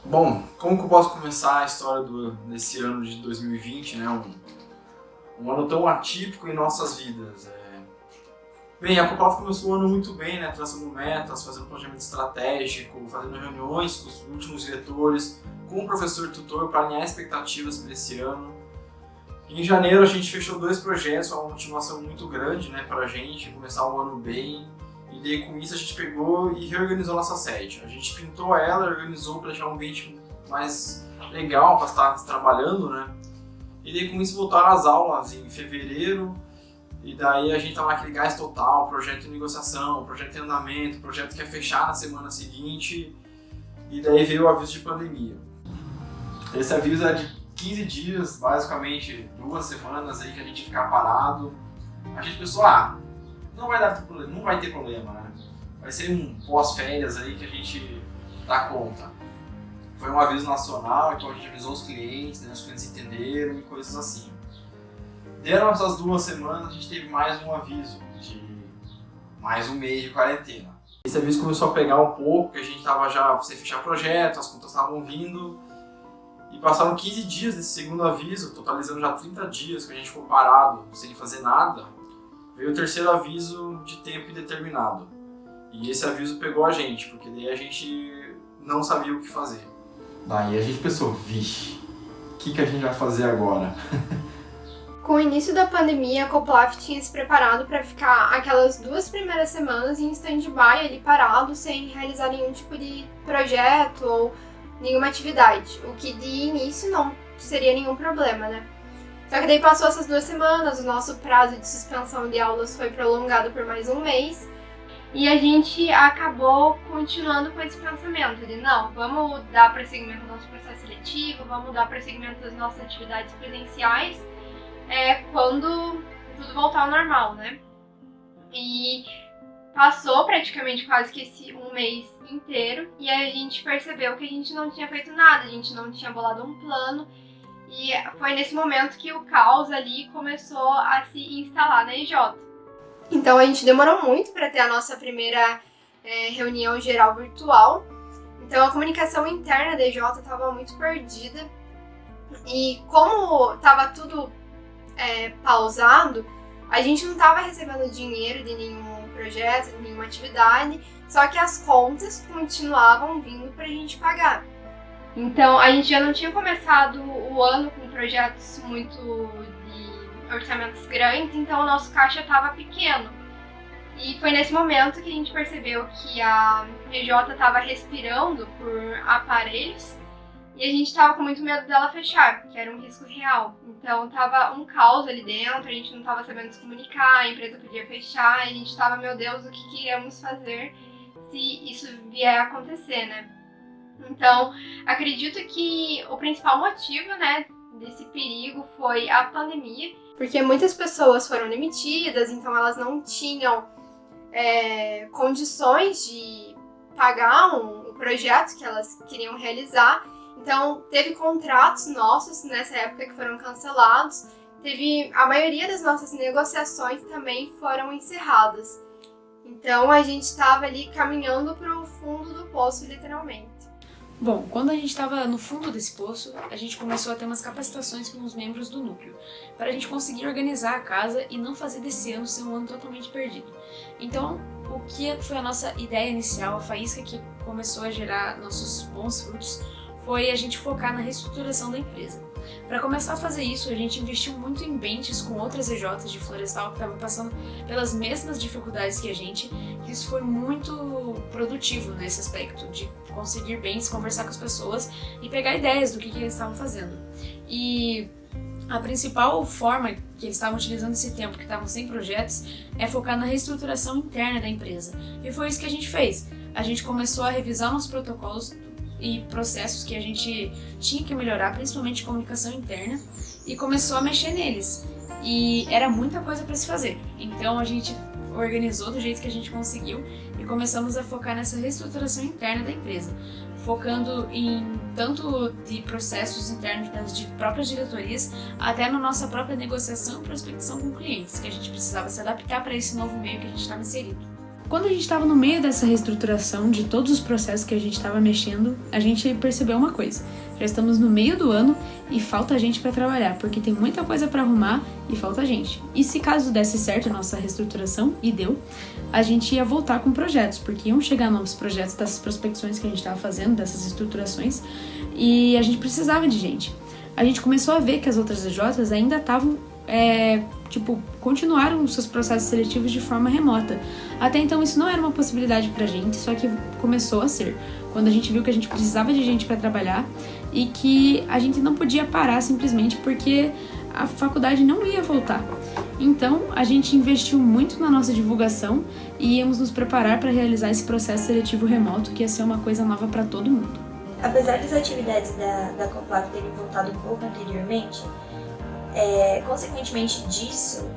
Bom, como que eu posso começar a história desse ano de 2020, né? Um ano tão atípico em nossas vidas. Bem, a Copaf começou o ano muito bem, né? Traçando metas, fazendo planejamento estratégico, fazendo reuniões com os últimos diretores, com o professor tutor para alinhar expectativas para esse ano. Em janeiro a gente fechou 2 projetos, uma motivação muito grande, né, para a gente começar o ano bem. E daí com isso a gente pegou e reorganizou nossa sede. A gente pintou ela, organizou para deixar um ambiente mais legal para estar trabalhando, né? E daí com isso voltaram as aulas em fevereiro. E daí a gente estava naquele gás total, projeto de negociação, projeto de andamento, projeto que ia fechar na semana seguinte. E daí veio o aviso de pandemia. Esse aviso é de 15 dias, basicamente 2 semanas aí que a gente ficar parado. A gente pensou, não vai ter problema, né? Vai ser um pós-férias aí que a gente dá conta. Foi um aviso nacional, então a gente avisou os clientes, né? Os clientes entenderam e coisas assim. Deram essas 2 semanas, a gente teve mais um aviso de mais um mês de quarentena. Esse aviso começou a pegar um pouco, que a gente estava já sem fechar projeto, as contas estavam vindo. E passaram 15 dias desse segundo aviso, totalizando já 30 dias que a gente ficou parado, sem fazer nada. Veio o terceiro aviso de tempo indeterminado. E esse aviso pegou a gente, porque daí a gente não sabia o que fazer. Daí a gente pensou, vixe, o que a gente vai fazer agora? Com o início da pandemia, a Coplaf tinha se preparado para ficar aquelas 2 primeiras semanas em stand-by ali parado, sem realizar nenhum tipo de projeto ou nenhuma atividade, o que de início não seria nenhum problema, né? Só que daí passou essas 2 semanas, o nosso prazo de suspensão de aulas foi prolongado por mais um mês e a gente acabou continuando com esse pensamento de não, vamos dar prosseguimento ao nosso processo seletivo, vamos dar prosseguimento às nossas atividades presenciais quando tudo voltar ao normal, né? E passou praticamente quase que esse um mês inteiro e aí a gente percebeu que a gente não tinha feito nada, a gente não tinha bolado um plano. E foi nesse momento que o caos ali começou a se instalar na EJ. Então a gente demorou muito para ter a nossa primeira reunião geral virtual. Então a comunicação interna da EJ estava muito perdida. E como estava tudo pausado, a gente não estava recebendo dinheiro de nenhum projeto, de nenhuma atividade, só que as contas continuavam vindo para a gente pagar. Então, a gente já não tinha começado o ano com projetos muito de orçamentos grandes, então o nosso caixa estava pequeno. E foi nesse momento que a gente percebeu que a EJ estava respirando por aparelhos e a gente estava com muito medo dela fechar, porque era um risco real. Então, estava um caos ali dentro, a gente não estava sabendo se comunicar, a empresa podia fechar, e a gente estava, meu Deus, o que iremos fazer se isso vier a acontecer, né? Então, acredito que o principal motivo, né, desse perigo foi a pandemia, porque muitas pessoas foram demitidas, então elas não tinham condições de pagar o projeto que elas queriam realizar. Então, teve contratos nossos nessa época que foram cancelados, a maioria das nossas negociações também foram encerradas. Então, a gente estava ali caminhando para o fundo do poço, literalmente. Bom, quando a gente estava no fundo desse poço, a gente começou a ter umas capacitações com os membros do núcleo, para a gente conseguir organizar a casa e não fazer desse ano ser um ano totalmente perdido. Então, o que foi a nossa ideia inicial, a faísca que começou a gerar nossos bons frutos, foi a gente focar na reestruturação da empresa. Para começar a fazer isso, a gente investiu muito em benches com outras EJs de florestal que estavam passando pelas mesmas dificuldades que a gente, e isso foi muito produtivo nesse aspecto, de conseguir benches, conversar com as pessoas e pegar ideias do que eles estavam fazendo. E a principal forma que eles estavam utilizando esse tempo, que estavam sem projetos, é focar na reestruturação interna da empresa. E foi isso que a gente fez. A gente começou a revisar nossos protocolos e processos que a gente tinha que melhorar, principalmente comunicação interna, e começou a mexer neles. E era muita coisa para se fazer. Então a gente organizou do jeito que a gente conseguiu e começamos a focar nessa reestruturação interna da empresa, focando em tanto de processos internos das próprias diretorias, até na nossa própria negociação e prospecção com clientes, que a gente precisava se adaptar para esse novo meio que a gente estava inserido. Quando a gente estava no meio dessa reestruturação de todos os processos que a gente estava mexendo, a gente percebeu uma coisa. Já estamos no meio do ano e falta gente para trabalhar, porque tem muita coisa para arrumar e falta gente. E se caso desse certo a nossa reestruturação, e deu, a gente ia voltar com projetos, porque iam chegar novos projetos dessas prospecções que a gente estava fazendo, dessas estruturações, e a gente precisava de gente. A gente começou a ver que as outras EJs ainda estavam continuaram os seus processos seletivos de forma remota. Até então isso não era uma possibilidade pra gente, só que começou a ser. Quando a gente viu que a gente precisava de gente para trabalhar e que a gente não podia parar simplesmente porque a faculdade não ia voltar. Então a gente investiu muito na nossa divulgação e íamos nos preparar para realizar esse processo seletivo remoto, que ia ser uma coisa nova para todo mundo. Apesar das atividades da Coplaf terem voltado um pouco anteriormente, consequentemente disso,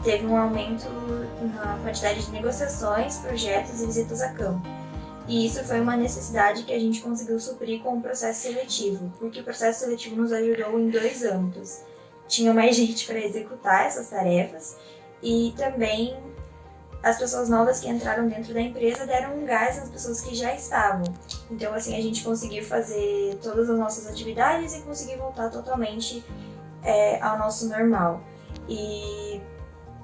teve um aumento na quantidade de negociações, projetos e visitas a campo. E isso foi uma necessidade que a gente conseguiu suprir com o processo seletivo, porque o processo seletivo nos ajudou em 2 âmbitos. Tinha mais gente para executar essas tarefas e também as pessoas novas que entraram dentro da empresa deram um gás nas pessoas que já estavam. Então, assim, a gente conseguiu fazer todas as nossas atividades e conseguir voltar totalmente ao nosso normal. E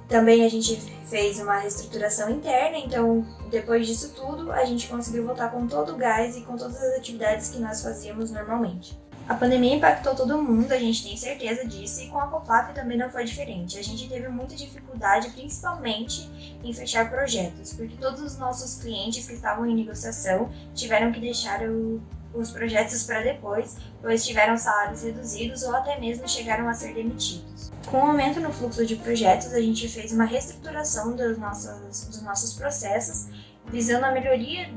também a gente fez uma reestruturação interna, então depois disso tudo a gente conseguiu voltar com todo o gás e com todas as atividades que nós fazíamos normalmente. A pandemia impactou todo mundo, a gente tem certeza disso, e com a Coplaf também não foi diferente. A gente teve muita dificuldade, principalmente em fechar projetos, porque todos os nossos clientes que estavam em negociação tiveram que deixar os projetos para depois, pois tiveram salários reduzidos ou até mesmo chegaram a ser demitidos. Com o aumento no fluxo de projetos, a gente fez uma reestruturação dos nossos processos, visando a melhoria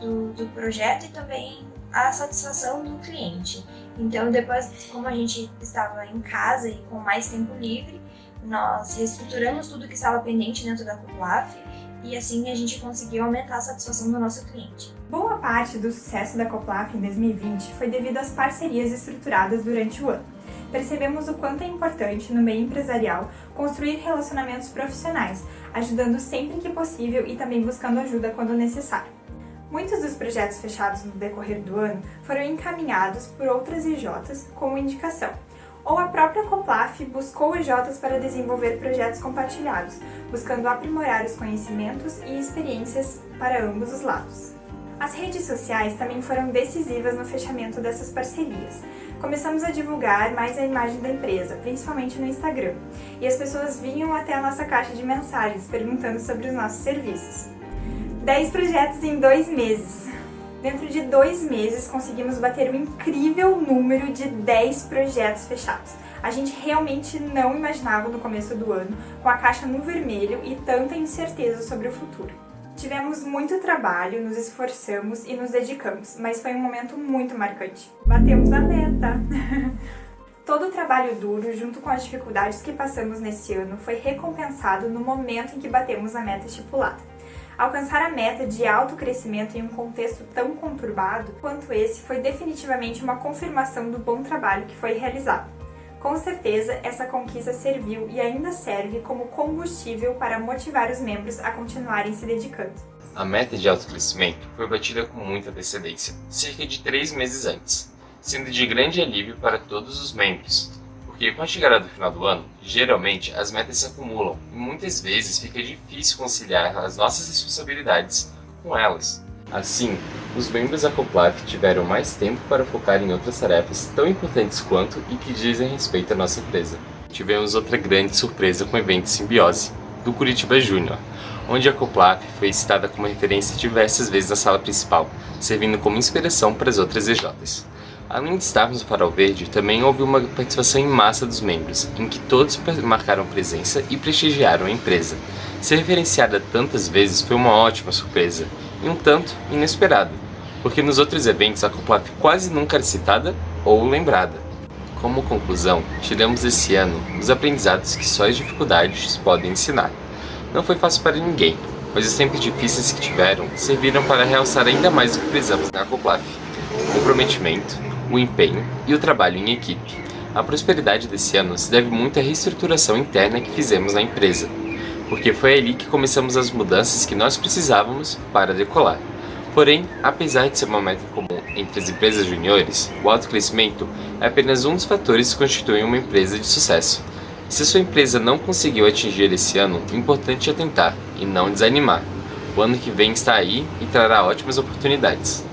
do projeto e também a satisfação do cliente. Então, depois, como a gente estava em casa e com mais tempo livre, nós reestruturamos tudo que estava pendente dentro da Coplaf e assim a gente conseguiu aumentar a satisfação do nosso cliente. Boa parte do sucesso da Coplaf em 2020 foi devido às parcerias estruturadas durante o ano. Percebemos o quanto é importante no meio empresarial construir relacionamentos profissionais, ajudando sempre que possível e também buscando ajuda quando necessário. Muitos dos projetos fechados no decorrer do ano foram encaminhados por outras EJs como indicação, ou a própria Coplaf buscou EJs para desenvolver projetos compartilhados, buscando aprimorar os conhecimentos e experiências para ambos os lados. As redes sociais também foram decisivas no fechamento dessas parcerias. Começamos a divulgar mais a imagem da empresa, principalmente no Instagram, e as pessoas vinham até a nossa caixa de mensagens perguntando sobre os nossos serviços. 10 projetos em 2 meses. Dentro de 2 meses conseguimos bater um incrível número de 10 projetos fechados. A gente realmente não imaginava no começo do ano, com a caixa no vermelho e tanta incerteza sobre o futuro. Tivemos muito trabalho, nos esforçamos e nos dedicamos, mas foi um momento muito marcante. Batemos a meta! Todo o trabalho duro, junto com as dificuldades que passamos nesse ano, foi recompensado no momento em que batemos a meta estipulada. Alcançar a meta de alto crescimento em um contexto tão conturbado quanto esse foi definitivamente uma confirmação do bom trabalho que foi realizado. Com certeza, essa conquista serviu e ainda serve como combustível para motivar os membros a continuarem se dedicando. A meta de alto crescimento foi batida com muita antecedência, cerca de 3 meses antes, sendo de grande alívio para todos os membros, porque com a chegada do final do ano, geralmente as metas se acumulam e muitas vezes fica difícil conciliar as nossas responsabilidades com elas. Assim, os membros da Coplaf tiveram mais tempo para focar em outras tarefas tão importantes quanto e que dizem respeito à nossa empresa. Tivemos outra grande surpresa com o evento Simbiose, do Curitiba Júnior, onde a Coplaf foi citada como referência diversas vezes na sala principal, servindo como inspiração para as outras EJs. Além de estarmos no Farol Verde, também houve uma participação em massa dos membros, em que todos marcaram presença e prestigiaram a empresa. Ser referenciada tantas vezes foi uma ótima surpresa, e um tanto inesperada, porque nos outros eventos a Coplaf quase nunca era citada ou lembrada. Como conclusão, tiramos esse ano os aprendizados que só as dificuldades podem ensinar. Não foi fácil para ninguém, mas os tempos difíceis que tiveram serviram para realçar ainda mais o que precisamos na Coplaf: o comprometimento, o empenho e o trabalho em equipe. A prosperidade desse ano se deve muito à reestruturação interna que fizemos na empresa, porque foi ali que começamos as mudanças que nós precisávamos para decolar. Porém, apesar de ser uma meta comum entre as empresas juniores, o alto crescimento é apenas um dos fatores que constituem uma empresa de sucesso. Se a sua empresa não conseguiu atingir esse ano, o importante é tentar e não desanimar. O ano que vem está aí e trará ótimas oportunidades.